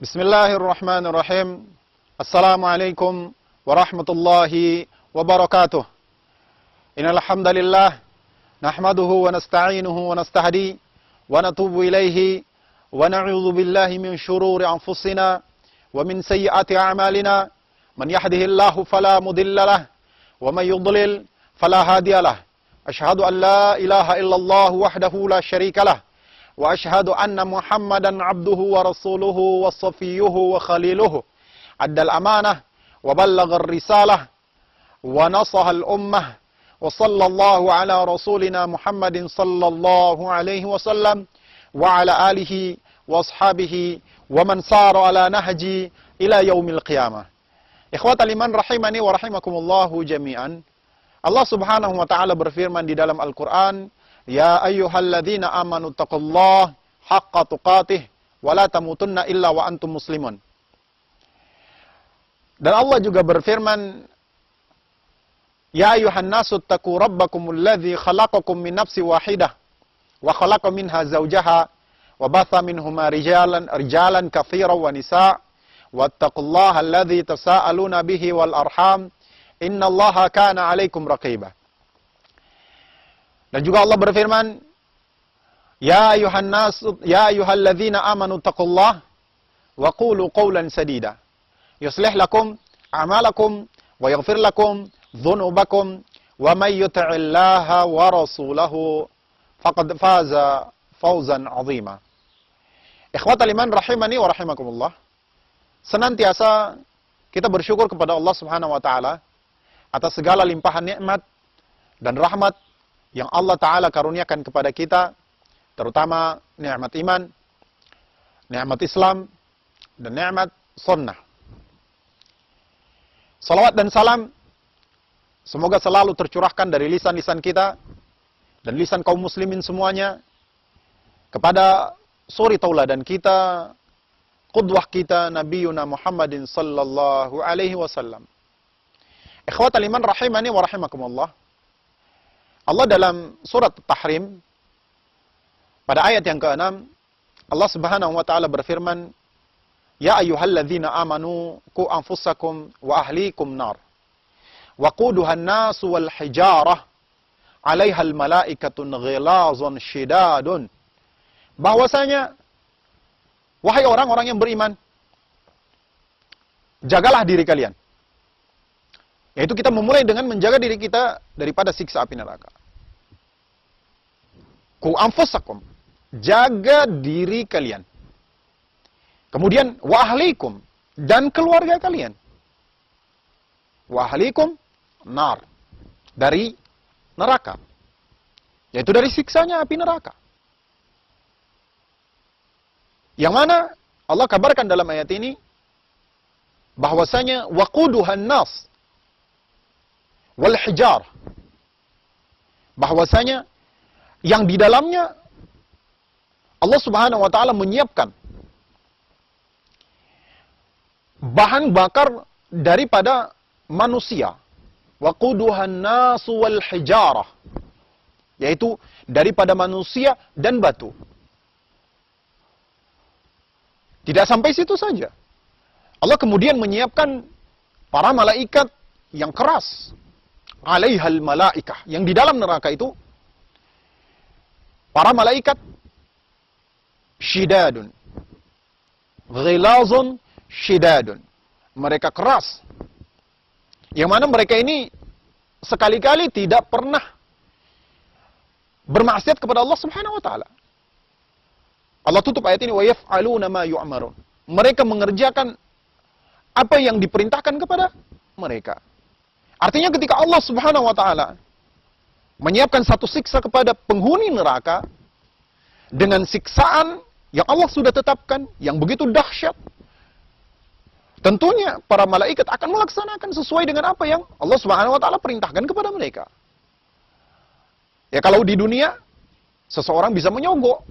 Bismillahirrahmanirrahim. Assalamualaikum warahmatullahi wabarakatuh. Innal hamdalillah nahmaduhu wa nasta'inuhu wa nastahdi wa natubu ilaihi wa na'udzu billahi min shururi anfusina wa min sayyiati a'malina. Man yahdihillahu fala mudilla lahu wa man yudlil fala hadiya lahu. Asyhadu an la ilaha illallah wahdahu la syarika lahu. Wa ashhadu anna Muhammadan abduhu wa rasuluhu wa safiyuhu wa khaliluhu. Addal amanah wa ballaghar risalah wa nasaha al-ummah wa sallallahu ala rasulina Muhammadin sallallahu alaihi wasallam wa ala alihi wa ashabihi wa man sara ala nahji ila yaumil qiyamah. Ikhwatal iman rahimani wa rahimakumullahu jami'an. Allah Subhanahu wa taala berfirman di dalam Al-Qur'an, Ya ayyuhalladzina amanu taqullaha haqqa tuqatih wa la tamutunna illa wa antum muslimun. Dan Allah juga berfirman, Ya ayyuhan nasu taqu rabbakumul ladzi khalaqakum min nafsin wahidah wa khalaqa minha zawjaha wa batha minhuma rijalan katsiran wa nisaa wattaqullaha alladzi tasaaluna bihi wal arham innallaha kana 'alaikum raqibah. Dan juga Allah berfirman, Ya ayyuhalladzina amanu taqullaha wa qulu qawlan sadida yuslih lakum a'malakum wa yaghfir lakum dhunubakum wa may yuti'illaha wa rasulahu faqad faza fawzan 'azima. Ikhwatal iman rahimani wa rahimakumullah. Senantiasa kita bersyukur kepada Allah Subhanahu wa taala atas segala limpahan nikmat dan rahmat yang Allah Ta'ala karuniakan kepada kita, terutama nikmat iman, nikmat Islam, dan nikmat sunnah. Salawat dan salam semoga selalu tercurahkan dari lisan-lisan kita dan lisan kaum muslimin semuanya kepada suri tauladan kita, qudwah kita, Nabiyuna Muhammadin sallallahu alaihi wasallam. Ikhwatal iman rahimani wa rahimakumullah. Allah dalam surat Tahrim pada ayat yang ke-6 Allah Subhanahu wa taala berfirman, Ya ayyuhalladzina amanu qu anfusakum wa ahlikum nar waquduha an-nasu wal hijarah 'alaiha al-malaikatun ghilazun shidadun. Bahwasanya wahai orang-orang yang beriman, jagalah diri kalian. Yaitu kita memulai dengan menjaga diri kita daripada siksa api neraka. Ku anfusakum, jaga diri kalian. Kemudian wa ahlikum, dan keluarga kalian. Wa ahlikum nar, dari neraka. Yaitu dari siksanya api neraka. Yang mana Allah kabarkan dalam ayat ini bahwasanya waquduhan nas wal hijar, bahwasanya yang di dalamnya Allah Subhanahu wa taala menyiapkan bahan bakar daripada manusia, waquduhan nasu wal hijarah, yaitu daripada manusia dan batu. Tidak sampai situ saja, Allah kemudian menyiapkan para malaikat yang keras, alaihal malaikah, yang di dalam neraka itu para malaikat syidadun, ghilazun syidadun, mereka keras, yang mana mereka ini sekali-kali tidak pernah bermaksiat kepada Allah Subhanahu wa taala. Allah tutup ayat ini, wa yaf'aluna ma yu'marun, mereka mengerjakan apa yang diperintahkan kepada mereka. Artinya ketika Allah Subhanahu wa taala menyiapkan satu siksa kepada penghuni neraka dengan siksaan yang Allah sudah tetapkan yang begitu dahsyat, tentunya para malaikat akan melaksanakan sesuai dengan apa yang Allah Subhanahu wa taala perintahkan kepada mereka. Ya, kalau di dunia seseorang bisa menyogok,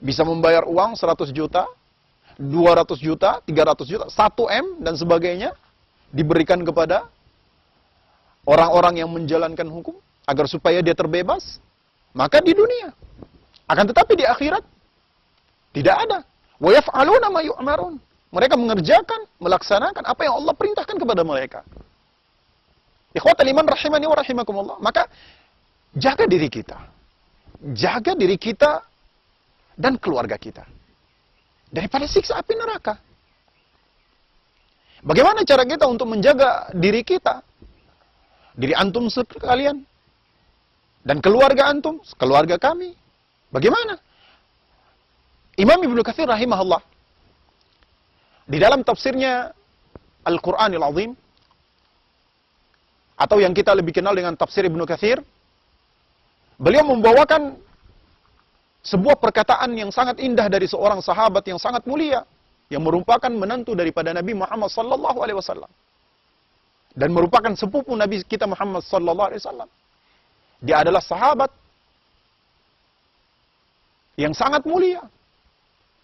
bisa membayar uang 100 juta, 200 juta, 300 juta, 1 M dan sebagainya diberikan kepada orang-orang yang menjalankan hukum agar supaya dia terbebas, maka di dunia. Akan tetapi di akhirat tidak ada. Wa yaf'aluna ma yu'marun. Mereka mengerjakan, melaksanakan apa yang Allah perintahkan kepada mereka. Ikhwatal iman rahimani wa rahimakumullah. Maka jaga diri kita. Jaga diri kita dan keluarga kita daripada siksa api neraka. Bagaimana cara kita untuk menjaga diri kita? Diri antum sekalian dan keluarga antum, keluarga kami. Bagaimana? Imam Ibnu Katsir rahimahullah di dalam tafsirnya Al-Qur'anil Azim, atau yang kita lebih kenal dengan tafsir Ibnu Katsir, beliau membawakan sebuah perkataan yang sangat indah dari seorang sahabat yang sangat mulia, yang merupakan menantu daripada Nabi Muhammad sallallahu alaihi wasallam dan merupakan sepupu Nabi kita Muhammad sallallahu alaihi wasallam. Dia adalah sahabat yang sangat mulia,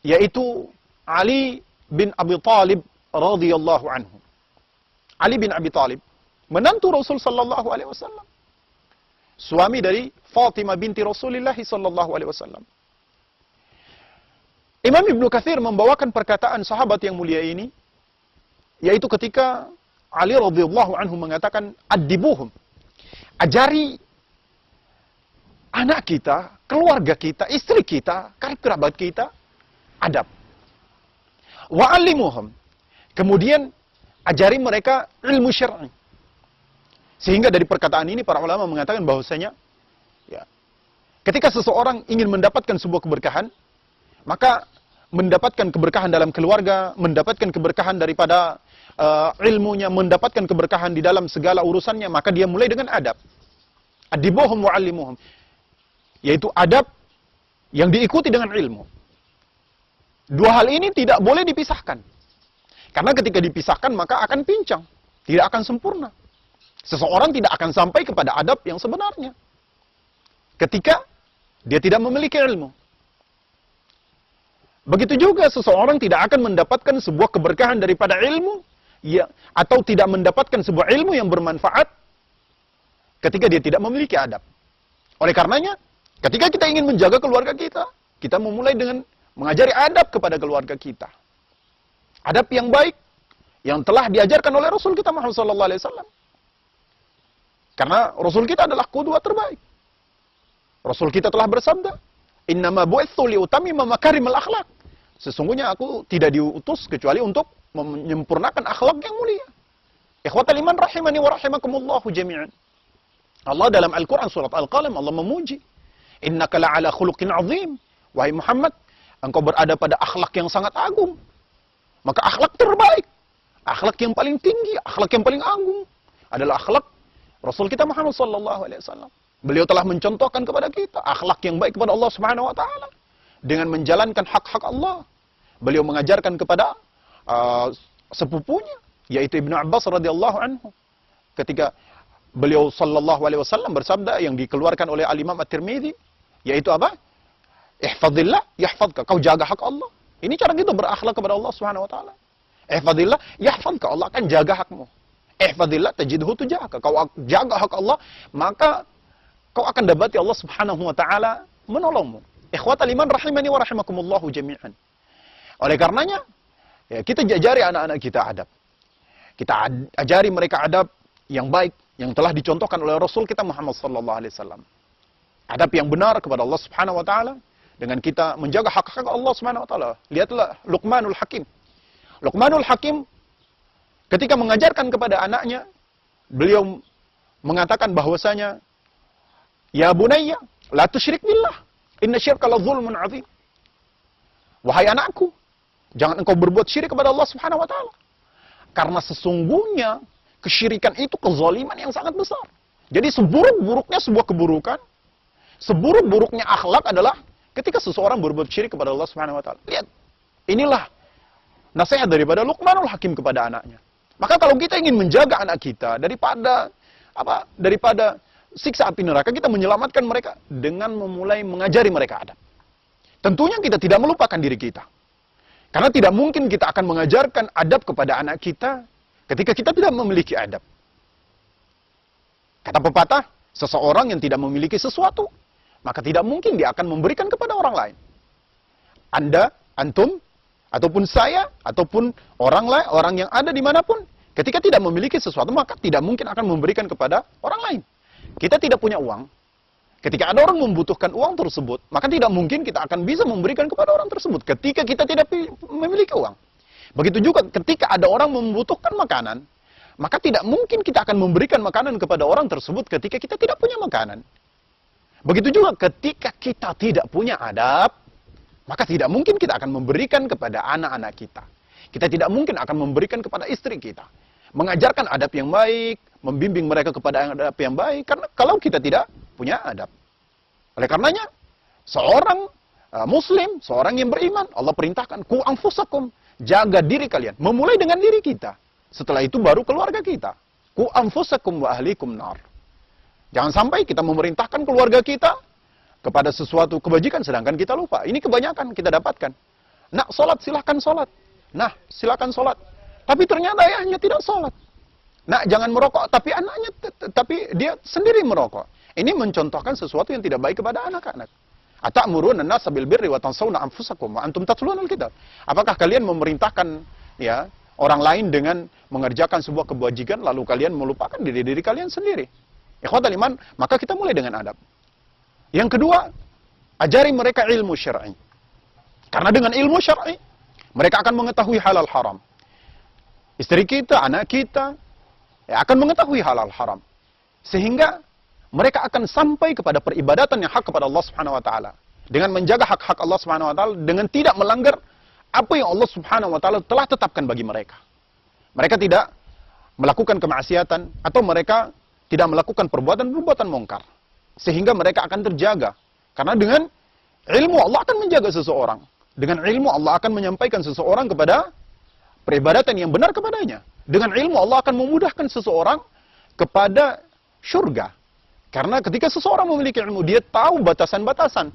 yaitu Ali bin Abi Thalib radhiyallahu anhu. Ali bin Abi Thalib, menantu Rasul sallallahu alaihi wasallam, suami dari Fatimah binti Rasulullah sallallahu alaihi wasallam. Imam Ibnu Katsir membawakan perkataan sahabat yang mulia ini, yaitu ketika Ali radhiyallahu anhu mengatakan, "Addibuhum." Ajari anak kita, keluarga kita, istri kita, karib kerabat kita adab. Wa'allimuhum. Kemudian ajari mereka ilmu syar'i. Sehingga dari perkataan ini para ulama mengatakan bahwasanya ya, ketika seseorang ingin mendapatkan sebuah keberkahan, maka mendapatkan keberkahan dalam keluarga, mendapatkan keberkahan daripada ilmunya, mendapatkan keberkahan di dalam segala urusannya, maka dia mulai dengan adab. Adibuhum wa'allimuhum. Yaitu adab yang diikuti dengan ilmu. Dua hal ini tidak boleh dipisahkan. Karena ketika dipisahkan maka akan pincang, tidak akan sempurna. Seseorang tidak akan sampai kepada adab yang sebenarnya ketika dia tidak memiliki ilmu. Begitu juga seseorang tidak akan mendapatkan sebuah keberkahan daripada ilmu ya, atau tidak mendapatkan sebuah ilmu yang bermanfaat ketika dia tidak memiliki adab. Oleh karenanya, ketika kita ingin menjaga keluarga kita, kita memulai dengan mengajari adab kepada keluarga kita. Adab yang baik yang telah diajarkan oleh Rasul kita Muhammad sallallahu alaihi wasallam. Karena Rasul kita adalah qudwah terbaik. Rasul kita telah bersabda, "Innama bu'itsu liutammima makarimal akhlak." Sesungguhnya aku tidak diutus kecuali untuk menyempurnakan akhlak yang mulia. Ikhwatal iman rahimani wa rahimakumullah jami'an. Allah dalam Al-Qur'an surat Al-Qalam Allah memuji, "Innaka la'ala khuluqin 'azim." Wahai Muhammad, engkau berada pada akhlak yang sangat agung. Maka akhlak terbaik, akhlak yang paling tinggi, akhlak yang paling agung adalah akhlak Rasul kita Muhammad sallallahu alaihi wasallam. Beliau telah mencontohkan kepada kita akhlak yang baik kepada Allah Subhanahu wa taala dengan menjalankan hak-hak Allah. Beliau mengajarkan kepada sepupunya yaitu Ibnu Abbas radhiyallahu anhu ketika beliau sallallahu alaihi wasallam bersabda yang dikeluarkan oleh Al-Imam At-Tirmidzi, yaitu apa? Ihfazillah yahfazka. Kau jaga hak Allah. Ini cara kita berakhlak kepada Allah Subhanahu wa taala. Ihfazillah yahfazka. Allah akan jaga hakmu. Ihfazillah tajidhu tujahka. Kau jaga hak Allah, maka kau akan dapati Allah Subhanahu wa taala menolongmu. Ikhwatal iman rahimani wa rahimakumullah jami'an. Oleh karenanya, ya, kita ajari anak-anak kita adab. Kita ajari mereka adab yang baik yang telah dicontohkan oleh Rasul kita Muhammad sallallahu alaihi wasallam. Adab yang benar kepada Allah Subhanahu wa taala dengan kita menjaga hak-hak Allah Subhanahu wa taala. Lihatlah Luqmanul Hakim. Luqmanul Hakim ketika mengajarkan kepada anaknya, beliau mengatakan bahwasanya, "Ya bunayya, la tusyrik billah. Inna syirka la zulmun 'adzim." Wahai anakku, jangan engkau berbuat syirik kepada Allah Subhanahu wa taala. Karena sesungguhnya kesyirikan itu kezaliman yang sangat besar. Jadi seburuk-buruknya sebuah keburukan, seburuk-buruknya akhlak adalah ketika seseorang berbuat syirik kepada Allah Subhanahu wa taala. Lihat, inilah nasihat daripada Luqmanul Hakim kepada anaknya. Maka kalau kita ingin menjaga anak kita daripada siksa api neraka, kita menyelamatkan mereka dengan memulai mengajari mereka adab. Tentunya kita tidak melupakan diri kita. Karena tidak mungkin kita akan mengajarkan adab kepada anak kita ketika kita tidak memiliki adab. Kata pepatah, seseorang yang tidak memiliki sesuatu, maka tidak mungkin dia akan memberikan kepada orang lain. Antum ataupun saya, ataupun orang lain, orang yang ada dimanapun, ketika tidak memiliki sesuatu, maka tidak mungkin akan memberikan kepada orang lain. Kita tidak punya uang, ketika ada orang membutuhkan uang tersebut, maka tidak mungkin kita akan bisa memberikan kepada orang tersebut ketika kita tidak memiliki uang. Begitu juga ketika ada orang membutuhkan makanan, maka tidak mungkin kita akan memberikan makanan kepada orang tersebut ketika kita tidak punya makanan. Begitu juga ketika kita tidak punya adab, maka tidak mungkin kita akan memberikan kepada anak-anak kita. Kita tidak mungkin akan memberikan kepada istri kita. Mengajarkan adab yang baik, membimbing mereka kepada adab yang baik, karena kalau kita tidak punya adab. Oleh karenanya, seorang muslim, seorang yang beriman, Allah perintahkan, ku anfusakum, jaga diri kalian. Memulai dengan diri kita. Setelah itu baru keluarga kita. Ku anfusakum wa ahlikum nar. Jangan sampai kita memerintahkan keluarga kita kepada sesuatu kebajikan, sedangkan kita lupa. Ini kebanyakan kita dapatkan. Nak, sholat, silahkan sholat. Nah, silahkan sholat. Tapi ternyata ayahnya tidak sholat. Nak, jangan merokok. Tapi anaknya, tapi dia sendiri merokok. Ini mencontohkan sesuatu yang tidak baik kepada anak-anak. Atamuruna an-nasa bil birri wa tansawna anfusakum wa antum tatluna al-kitab. Apakah kalian memerintahkan ya orang lain dengan mengerjakan sebuah kebajikan lalu kalian melupakan diri kalian sendiri? Ikhwatal iman, maka kita mulai dengan adab. Yang kedua, ajari mereka ilmu syar'i. Karena dengan ilmu syar'i, mereka akan mengetahui halal haram. Istri kita, anak kita, ya, akan mengetahui halal haram. Sehingga mereka akan sampai kepada peribadatan yang hak kepada Allah Subhanahu wa taala. Dengan menjaga hak-hak Allah Subhanahu wa taala, dengan tidak melanggar apa yang Allah Subhanahu wa taala telah tetapkan bagi mereka. Mereka tidak melakukan kemaksiatan atau mereka tidak melakukan perbuatan-perbuatan mungkar. Sehingga mereka akan terjaga. Karena dengan ilmu Allah akan menjaga seseorang. Dengan ilmu Allah akan menyampaikan seseorang kepada peribadatan yang benar kepadanya. Dengan ilmu Allah akan memudahkan seseorang kepada syurga. Karena ketika seseorang memiliki ilmu, dia tahu batasan-batasan.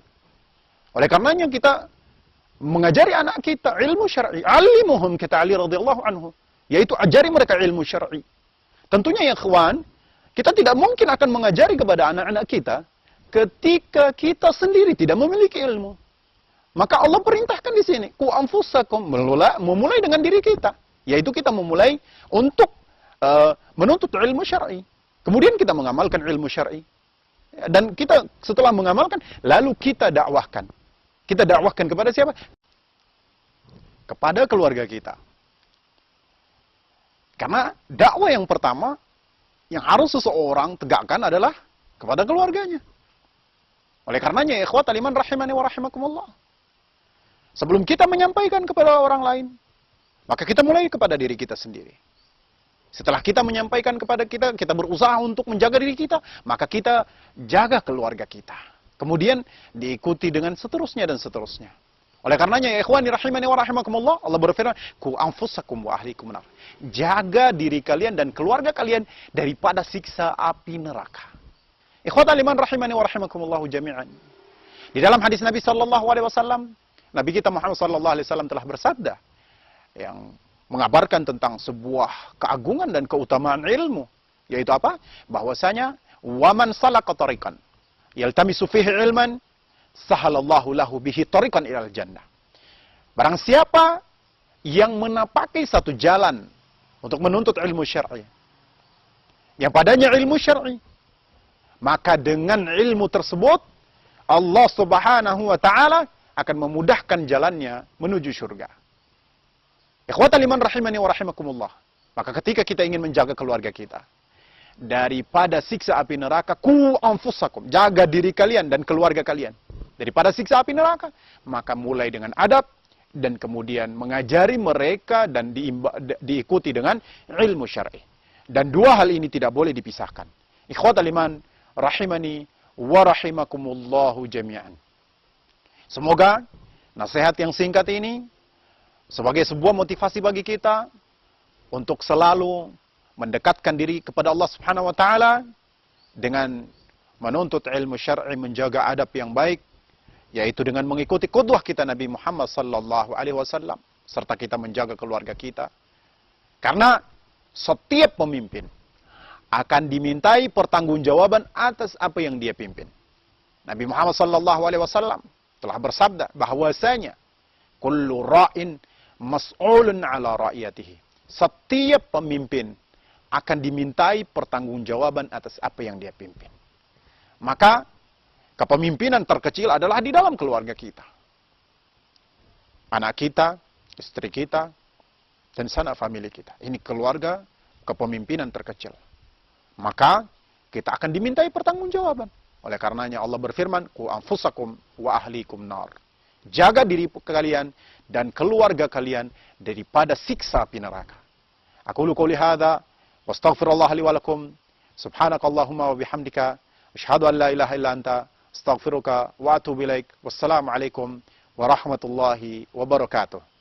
Oleh karenanya kita mengajari anak kita ilmu syar'i. Alimuhum, kata Ali radhiyallahu anhu. Yaitu ajari mereka ilmu syar'i. Tentunya ya ikhwan, kita tidak mungkin akan mengajari kepada anak-anak kita ketika kita sendiri tidak memiliki ilmu. Maka Allah perintahkan di sini, ku anfusakum, memulai dengan diri kita, yaitu kita memulai untuk menuntut ilmu syar'i. Kemudian kita mengamalkan ilmu syar'i. Dan kita setelah mengamalkan, lalu kita dakwahkan. Kita dakwahkan kepada siapa? Kepada keluarga kita. Karena dakwah yang pertama yang harus seseorang tegakkan adalah kepada keluarganya. Oleh karenanya, ikhwatal iman rahimani wa rahimakumullah. Sebelum kita menyampaikan kepada orang lain, maka kita mulai kepada diri kita sendiri. Setelah kita menyampaikan kepada kita, kita berusaha untuk menjaga diri kita, maka kita jaga keluarga kita. Kemudian diikuti dengan seterusnya dan seterusnya. Oleh karenanya, ya ikhwani rahimani wa rahimakumullah, Allah berfirman, ku anfusakum wa ahlikum nar. Jaga diri kalian dan keluarga kalian daripada siksa api neraka. Ikhwatal iman rahimani wa rahimakumullah jami'an. Di dalam hadis Nabi sallallahu alaihi wasallam, Nabi kita Muhammad sallallahu alaihi wasallam telah bersabda yang mengabarkan tentang sebuah keagungan dan keutamaan ilmu, yaitu apa? Bahwasanya waman salaka tariqan yaltamisu fihi ilman sahalallahu lahu bihi tariqan ilal jannah. Barang siapa yang menapaki satu jalan untuk menuntut ilmu syar'i, yang padanya ilmu syar'i, maka dengan ilmu tersebut Allah Subhanahu wa taala akan memudahkan jalannya menuju surga. Ikhwatal iman rahimani wa rahimakumullah. Maka ketika kita ingin menjaga keluarga kita daripada siksa api neraka, ku anfusakum, jaga diri kalian dan keluarga kalian daripada siksa api neraka, maka mulai dengan adab dan kemudian mengajari mereka dan diikuti dengan ilmu syar'i. Dan dua hal ini tidak boleh dipisahkan. Ikhwatal iman rahimani wa rahimakumullahu jami'an. Semoga nasihat yang singkat ini sebagai sebuah motivasi bagi kita untuk selalu mendekatkan diri kepada Allah Subhanahu wa taala dengan menuntut ilmu syar'i, menjaga adab yang baik, yaitu dengan mengikuti qudwah kita Nabi Muhammad sallallahu alaihi wasallam, serta kita menjaga keluarga kita. Karena setiap pemimpin akan dimintai pertanggungjawaban atas apa yang dia pimpin. Nabi Muhammad sallallahu alaihi wasallam telah bersabda bahwasanya kullu ra'in mas'ulun ala ra'iyatihi. Setiap pemimpin akan dimintai pertanggungjawaban atas apa yang dia pimpin. Maka kepemimpinan terkecil adalah di dalam keluarga kita. Anak kita, istri kita, dan sanak famili kita. Ini keluarga kepemimpinan terkecil. Maka kita akan dimintai pertanggungjawaban. Oleh karenanya Allah berfirman, "Qu anfusakum wa ahlikum nar." Jaga diri kalian dan keluarga kalian daripada siksa api neraka. Aqulu qouli hadza wa astaghfirullah li wa lakum. Subhanakallahumma wa bihamdika asyhadu an la ilaha illa anta astaghfiruka wa atubu ilaik. Wassalamu alaikum warahmatullahi wabarakatuh.